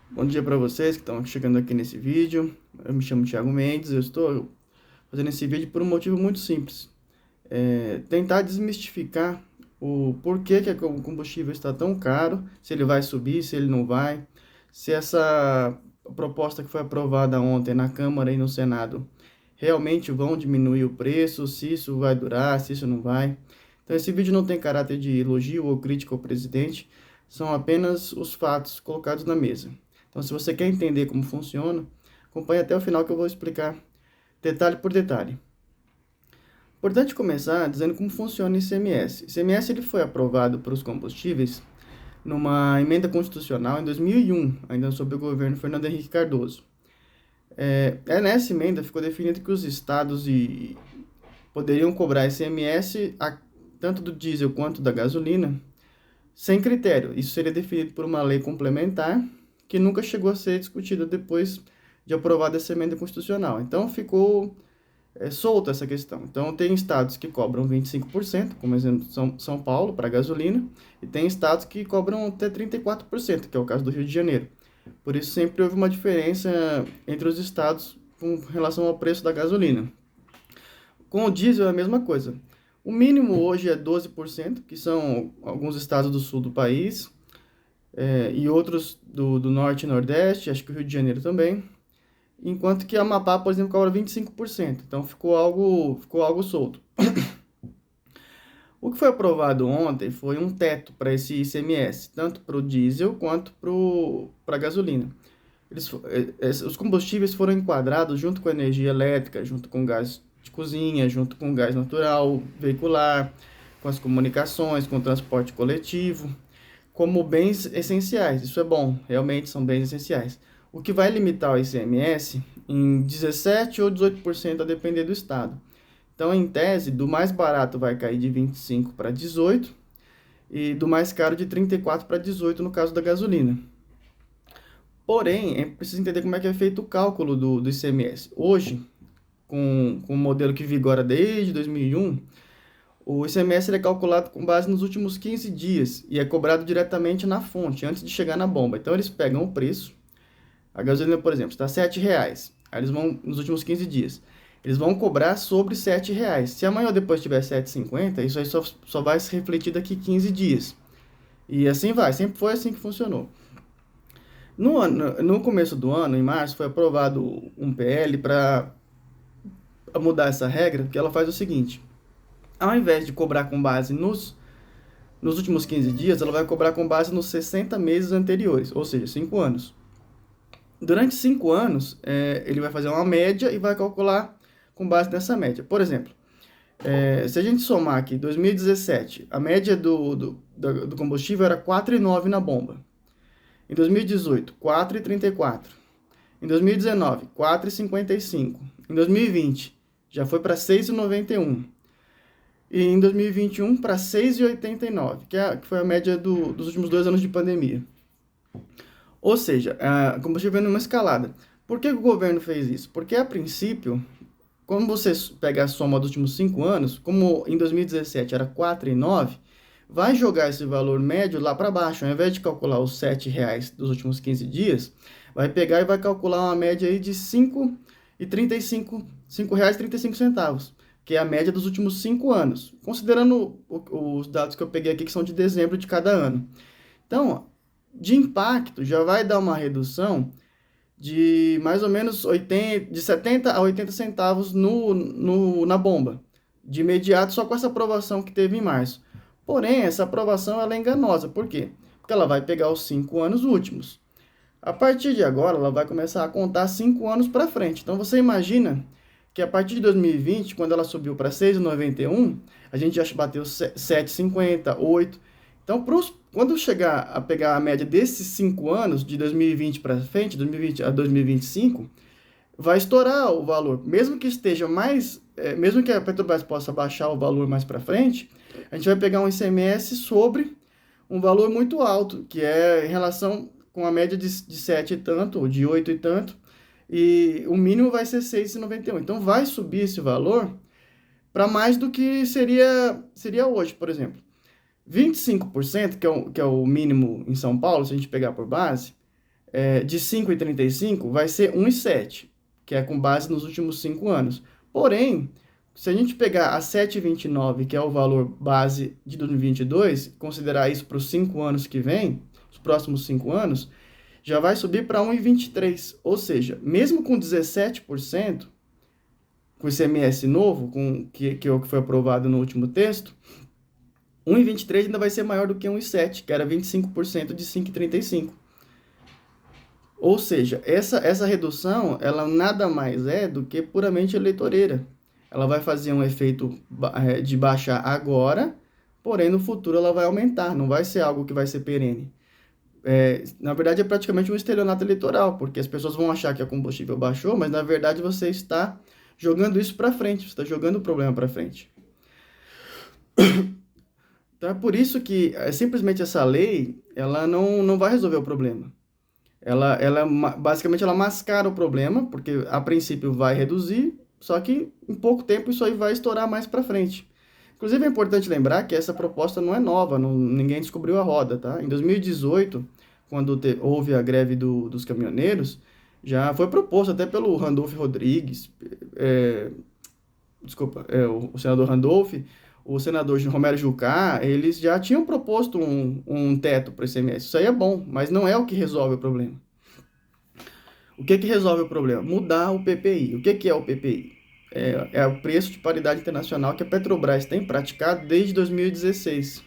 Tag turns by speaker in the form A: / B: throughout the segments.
A: Bom dia para vocês que estão chegando aqui nesse vídeo. Eu me chamo Thiago Mendes, eu estou fazendo esse vídeo por um motivo muito simples. Tentar desmistificar o porquê que o combustível está tão caro, se ele vai subir, se ele não vai, se essa proposta que foi aprovada ontem na Câmara e no Senado realmente vão diminuir o preço, se isso vai durar, se isso não vai. Então esse vídeo não tem caráter de elogio ou crítica ao presidente, são apenas os fatos colocados na mesa. Então, se você quer entender como funciona, acompanhe até o final que eu vou explicar detalhe por detalhe. Importante começar dizendo como funciona o ICMS. O ICMS ele foi aprovado para os combustíveis numa emenda constitucional em 2001, ainda sob o governo Fernando Henrique Cardoso. Nessa emenda ficou definido que os estados poderiam cobrar ICMS tanto do diesel quanto da gasolina sem critério. Isso seria definido por uma lei complementar que nunca chegou a ser discutida depois de aprovada essa emenda constitucional. Então, ficou solta essa questão. Então, tem estados que cobram 25%, como exemplo São Paulo, para gasolina, e tem estados que cobram até 34%, que é o caso do Rio de Janeiro. Por isso, sempre houve uma diferença entre os estados com relação ao preço da gasolina. Com o diesel é a mesma coisa. O mínimo hoje é 12%, que são alguns estados do sul do país, e outros do norte e nordeste, acho que o Rio de Janeiro também, enquanto que a Amapá, por exemplo, cobra 25%, então ficou algo solto. O que foi aprovado ontem foi um teto para esse ICMS, tanto para o diesel quanto para a gasolina. Os combustíveis foram enquadrados junto com a energia elétrica, junto com gás de cozinha, junto com gás natural, veicular, com as comunicações, com o transporte coletivo, como bens essenciais. Isso é bom, realmente são bens essenciais. O que vai limitar o ICMS em 17% ou 18% a depender do estado. Então, em tese, do mais barato vai cair de 25 para 18 e do mais caro de 34 para 18 no caso da gasolina. Porém, é preciso entender como é que é feito o cálculo do ICMS. Hoje, com o modelo que vigora desde 2001, o ICMS é calculado com base nos últimos 15 dias e é cobrado diretamente na fonte, antes de chegar na bomba. Então, eles pegam o preço. A gasolina, por exemplo, está R$ 7,00. Aí eles vão, nos últimos 15 dias, eles vão cobrar sobre R$ 7,00. Se amanhã ou depois tiver 7,50, isso aí só vai se refletir daqui 15 dias. E assim vai, sempre foi assim que funcionou. No começo do ano, em março, foi aprovado um PL para mudar essa regra, porque ela faz o seguinte: ao invés de cobrar com base nos últimos 15 dias, ela vai cobrar com base nos 60 meses anteriores, ou seja, 5 anos. Durante 5 anos, ele vai fazer uma média e vai calcular com base nessa média. Por exemplo, se a gente somar aqui 2017, a média do combustível era 4,9 na bomba. Em 2018, 4,34. Em 2019, 4,55. Em 2020, já foi para 6,91. E em 2021, para 6,89, que foi a média dos últimos 2 anos de pandemia. Ou seja, a combustível numa escalada. Por que o governo fez isso? Porque, a princípio, quando você pega a soma dos últimos 5 anos, como em 2017 era 4,9, vai jogar esse valor médio lá para baixo. Ao invés de calcular os R$ 7,00 dos últimos 15 dias, vai pegar e vai calcular uma média aí de R$ 5,35, que é a média dos últimos 5 anos, considerando os dados que eu peguei aqui, que são de dezembro de cada ano. Então, de impacto, já vai dar uma redução de mais ou menos 70 a 80 centavos na bomba, de imediato, só com essa aprovação que teve em março. Porém, essa aprovação ela é enganosa. Por quê? Porque ela vai pegar os 5 anos últimos. A partir de agora, ela vai começar a contar 5 anos para frente. Então, você imagina que a partir de 2020, quando ela subiu para 6,91, a gente já bateu 7,50, 8. Então, quando chegar a pegar a média desses 5 anos, de 2020 para frente, 2020 a 2025, vai estourar o valor. Mesmo que esteja mais, mesmo que a Petrobras possa baixar o valor mais para frente, a gente vai pegar um ICMS sobre um valor muito alto, que é em relação com a média de 7 e tanto, ou de 8 e tanto, e o mínimo vai ser 6,91. Então, vai subir esse valor para mais do que seria hoje, por exemplo. 25%, que é o mínimo em São Paulo, se a gente pegar por base, de 5,35 vai ser 1,7, que é com base nos últimos 5 anos. Porém, se a gente pegar a 7,29, que é o valor base de 2022, considerar isso para os 5 anos que vem, os próximos 5 anos, já vai subir para 1,23. Ou seja, mesmo com 17%, com ICMS novo, que é o que foi aprovado no último texto, 1,23 ainda vai ser maior do que 1,7, que era 25% de 5,35. Ou seja, essa redução, ela nada mais é do que puramente eleitoreira. Ela vai fazer um efeito de baixar agora, porém no futuro ela vai aumentar, não vai ser algo que vai ser perene. Na verdade, é praticamente um estelionato eleitoral, porque as pessoas vão achar que o combustível baixou, mas na verdade você está jogando isso para frente, você está jogando o problema para frente. Então é por isso que simplesmente essa lei, ela não vai resolver o problema. Basicamente ela mascara o problema, porque a princípio vai reduzir, só que em pouco tempo isso aí vai estourar mais para frente. Inclusive é importante lembrar que essa proposta não é nova, ninguém descobriu a roda, tá? Em 2018, quando houve a greve dos caminhoneiros, já foi proposto até pelo Randolph Rodrigues, o senador Randolph, o senador Romero Jucá, eles já tinham proposto um teto para o ICMS. Isso aí é bom, mas não é o que resolve o problema. O que resolve o problema? Mudar o PPI. O que é o PPI? É o preço de paridade internacional que a Petrobras tem praticado desde 2016.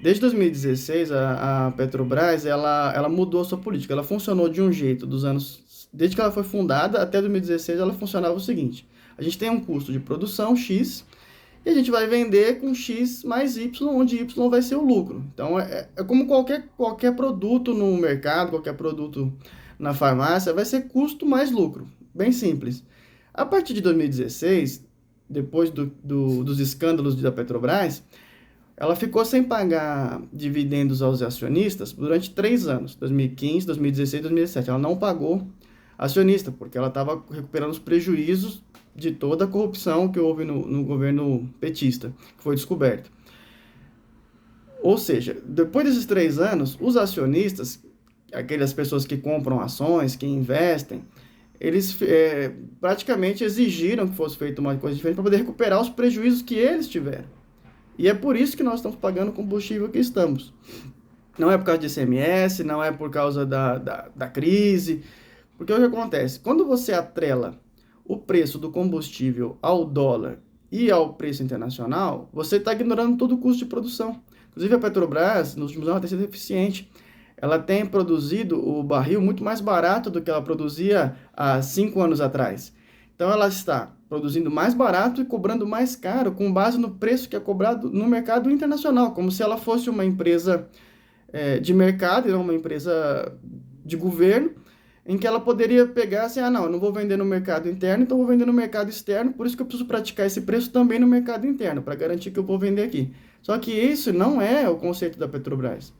A: Desde 2016, a Petrobras ela mudou a sua política. Ela funcionou de um jeito desde que ela foi fundada até 2016, ela funcionava o seguinte: a gente tem um custo de produção X e a gente vai vender com X mais Y, onde Y vai ser o lucro. Então, é como qualquer produto no mercado, qualquer produto na farmácia, vai ser custo mais lucro. Bem simples. A partir de 2016, depois dos escândalos da Petrobras, ela ficou sem pagar dividendos aos acionistas durante 3 anos, 2015, 2016 e 2017. Ela não pagou acionista, porque ela estava recuperando os prejuízos de toda a corrupção que houve no governo petista, que foi descoberto. Ou seja, depois desses 3 anos, os acionistas, aquelas pessoas que compram ações, que investem, eles praticamente exigiram que fosse feita uma coisa diferente para poder recuperar os prejuízos que eles tiveram. E é por isso que nós estamos pagando o combustível que estamos. Não é por causa de ICMS, não é por causa da crise. Porque o que acontece? Quando você atrela o preço do combustível ao dólar e ao preço internacional, você está ignorando todo o custo de produção. Inclusive a Petrobras, nos últimos anos, tem sido eficiente. Ela tem produzido o barril muito mais barato do que ela produzia há 5 anos atrás. Então ela está produzindo mais barato e cobrando mais caro, com base no preço que é cobrado no mercado internacional, como se ela fosse uma empresa de mercado e não uma empresa de governo, em que ela poderia pegar assim, não, eu não vou vender no mercado interno, então eu vou vender no mercado externo, por isso que eu preciso praticar esse preço também no mercado interno, para garantir que eu vou vender aqui. Só que isso não é o conceito da Petrobras.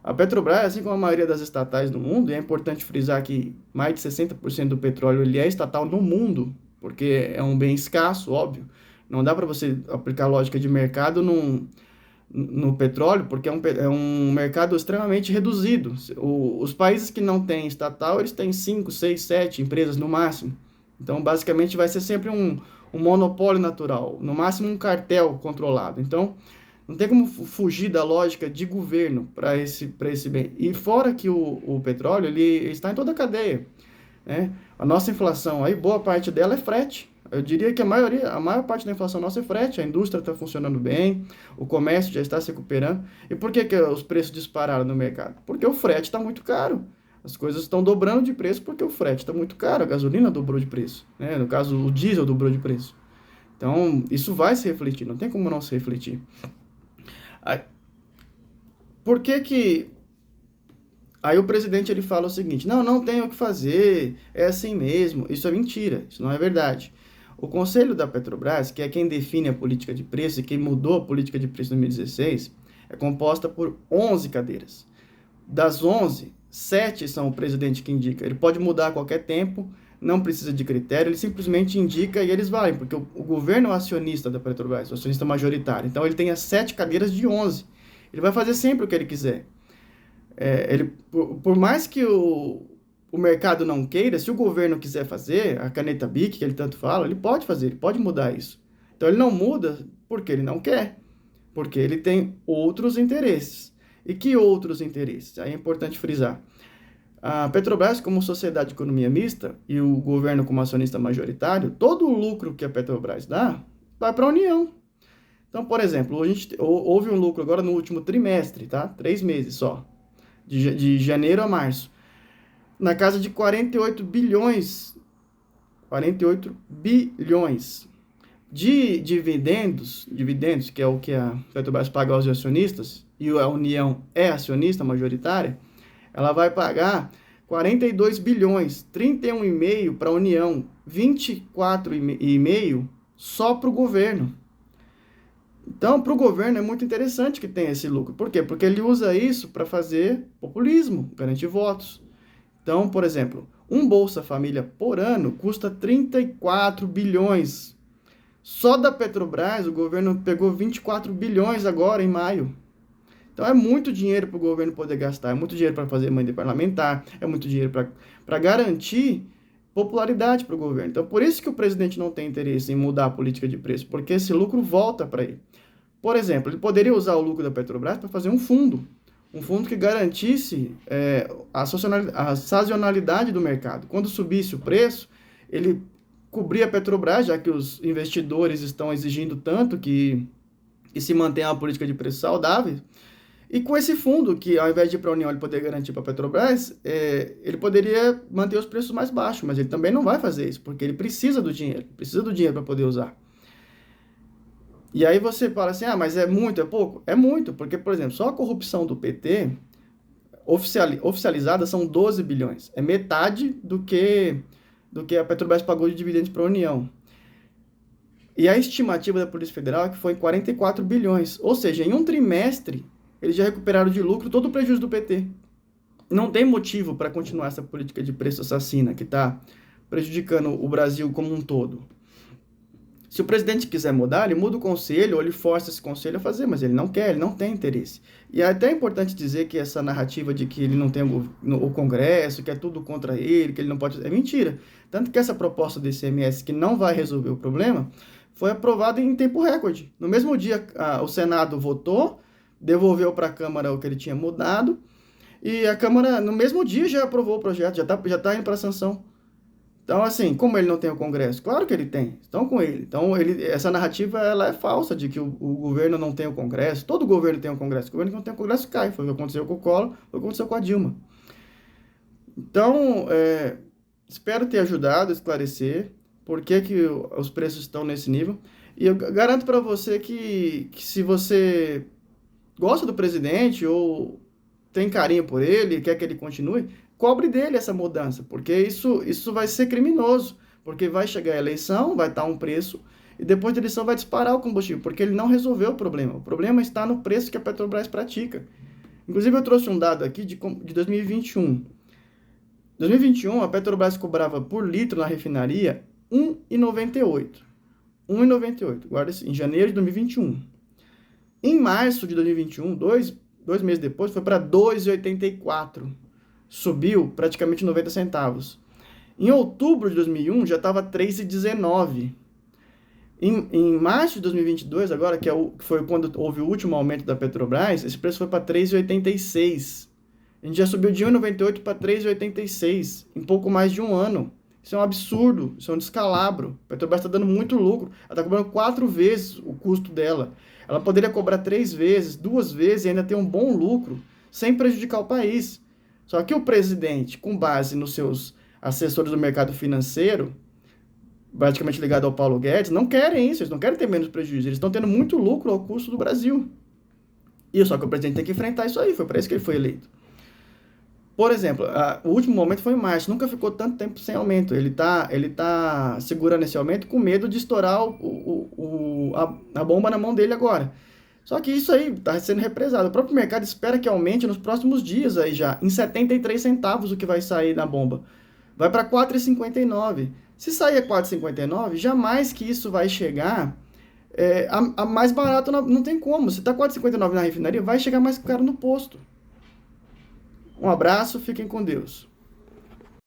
A: A Petrobras, assim como a maioria das estatais do mundo, e é importante frisar que mais de 60% do petróleo ele é estatal no mundo, porque é um bem escasso, óbvio. Não dá para você aplicar lógica de mercado no petróleo, porque é um mercado extremamente reduzido. Os países que não têm estatal, eles têm 5, 6, 7 empresas no máximo. Então, basicamente, vai ser sempre um monopólio natural, no máximo um cartel controlado. Então, não tem como fugir da lógica de governo para esse bem. E fora que o petróleo ele está em toda a cadeia, né? A nossa inflação, aí, boa parte dela é frete. Eu diria que a maior parte da inflação nossa é frete. A indústria está funcionando bem, o comércio já está se recuperando. E por que os preços dispararam no mercado? Porque o frete está muito caro. As coisas estão dobrando de preço porque o frete está muito caro. A gasolina dobrou de preço, né? No caso, o diesel dobrou de preço. Então, isso vai se refletir, não tem como não se refletir. Por que Aí o presidente ele fala o seguinte: não tem o que fazer, é assim mesmo. Isso é mentira, isso não é verdade. O Conselho da Petrobras, que é quem define a política de preço e quem mudou a política de preço em 2016, é composta por 11 cadeiras. Das 11, 7 são o presidente que indica. Ele pode mudar a qualquer tempo, não precisa de critério, ele simplesmente indica e eles valem, porque o governo é o acionista da Petrobras, o acionista majoritário. Então ele tem as 7 cadeiras de 11. Ele vai fazer sempre o que ele quiser. Por mais que o mercado não queira, se o governo quiser fazer, a caneta BIC, que ele tanto fala, ele pode fazer, ele pode mudar isso. Então ele não muda porque ele não quer, porque ele tem outros interesses. E que outros interesses? Aí é importante frisar. A Petrobras, como sociedade de economia mista, e o governo como acionista majoritário, todo o lucro que a Petrobras dá vai para a União. Então, por exemplo, houve um lucro agora no último trimestre, tá? 3 meses só, de janeiro a março, na casa de 48 bilhões, 48 bilhões de dividendos, que é o que a Petrobras paga aos acionistas, e a União é acionista majoritária, ela vai pagar 42 bilhões, 31,5 para a União, 24,5 só para o governo. Então, para o governo é muito interessante que tenha esse lucro. Por quê? Porque ele usa isso para fazer populismo, garantir votos. Então, por exemplo, um Bolsa Família por ano custa 34 bilhões. Só da Petrobras, o governo pegou 24 bilhões agora, em maio. Então, é muito dinheiro para o governo poder gastar, é muito dinheiro para fazer emenda parlamentar, é muito dinheiro para garantir popularidade para o governo. Então, por isso que o presidente não tem interesse em mudar a política de preço, porque esse lucro volta para ele. Por exemplo, ele poderia usar o lucro da Petrobras para fazer um fundo que garantisse a sazonalidade do mercado. Quando subisse o preço, ele cobria a Petrobras, já que os investidores estão exigindo tanto que se mantenha uma política de preço saudável. E com esse fundo, que ao invés de ir para a União ele poder garantir para a Petrobras, ele poderia manter os preços mais baixos, mas ele também não vai fazer isso, porque ele precisa do dinheiro para poder usar. E aí você fala assim, mas é muito, é pouco? É muito, porque, por exemplo, só a corrupção do PT, oficializada, são 12 bilhões. É metade do que a Petrobras pagou de dividendos para a União. E a estimativa da Polícia Federal é que foi 44 bilhões. Ou seja, em um trimestre, eles já recuperaram de lucro todo o prejuízo do PT. Não tem motivo para continuar essa política de preço assassina que está prejudicando o Brasil como um todo. Se o presidente quiser mudar, ele muda o conselho, ou ele força esse conselho a fazer, mas ele não quer, ele não tem interesse. E é até importante dizer que essa narrativa de que ele não tem o Congresso, que é tudo contra ele, que ele não pode... É mentira. Tanto que essa proposta do ICMS, que não vai resolver o problema, foi aprovada em tempo recorde. No mesmo dia, o Senado votou, devolveu para a Câmara o que ele tinha mudado, e a Câmara, no mesmo dia, já aprovou o projeto, já tá indo para a sanção. Então, assim, como ele não tem o Congresso? Claro que ele tem, estão com ele. Então, essa narrativa ela é falsa de que o governo não tem o Congresso. Todo governo tem o Congresso. O governo que não tem o Congresso cai. Foi o que aconteceu com o Collor, foi o que aconteceu com a Dilma. Então, espero ter ajudado a esclarecer por que os preços estão nesse nível. E eu garanto para você que se você gosta do presidente ou tem carinho por ele, quer que ele continue, cobre dele essa mudança, porque isso vai ser criminoso, porque vai chegar a eleição, vai estar um preço, e depois da eleição vai disparar o combustível, porque ele não resolveu o problema está no preço que a Petrobras pratica. Inclusive eu trouxe um dado aqui de 2021. Em 2021, a Petrobras cobrava por litro na refinaria R$ 1,98. R$ 1,98, guarda isso, em janeiro de 2021. Em março de 2021, dois meses depois, foi para R$ 2,84. Subiu praticamente 90 centavos. Em outubro de 2001, já estava R$ 3,19. Em março de 2022, agora, que foi quando houve o último aumento da Petrobras, esse preço foi para R$ 3,86. A gente já subiu de R$ 1,98 para R$ 3,86 em pouco mais de um ano. Isso é um absurdo, isso é um descalabro. A Petrobras está dando muito lucro. Ela está cobrando 4 vezes o custo dela. Ela poderia cobrar 3 vezes, 2 vezes e ainda ter um bom lucro, sem prejudicar o país. Só que o presidente, com base nos seus assessores do mercado financeiro, praticamente ligado ao Paulo Guedes, não querem isso, eles não querem ter menos prejuízo, eles estão tendo muito lucro ao custo do Brasil. E só que o presidente tem que enfrentar isso aí, foi para isso que ele foi eleito. Por exemplo, o último momento foi em março, nunca ficou tanto tempo sem aumento. Ele tá segurando esse aumento com medo de estourar a bomba na mão dele agora. Só que isso aí está sendo represado. O próprio mercado espera que aumente nos próximos dias aí já, em 73 centavos o que vai sair na bomba. Vai para 4,59. Se sair a 4,59, jamais que isso vai chegar a mais barato, não tem como. Se está 4,59 na refinaria, vai chegar mais caro no posto. Um abraço, fiquem com Deus.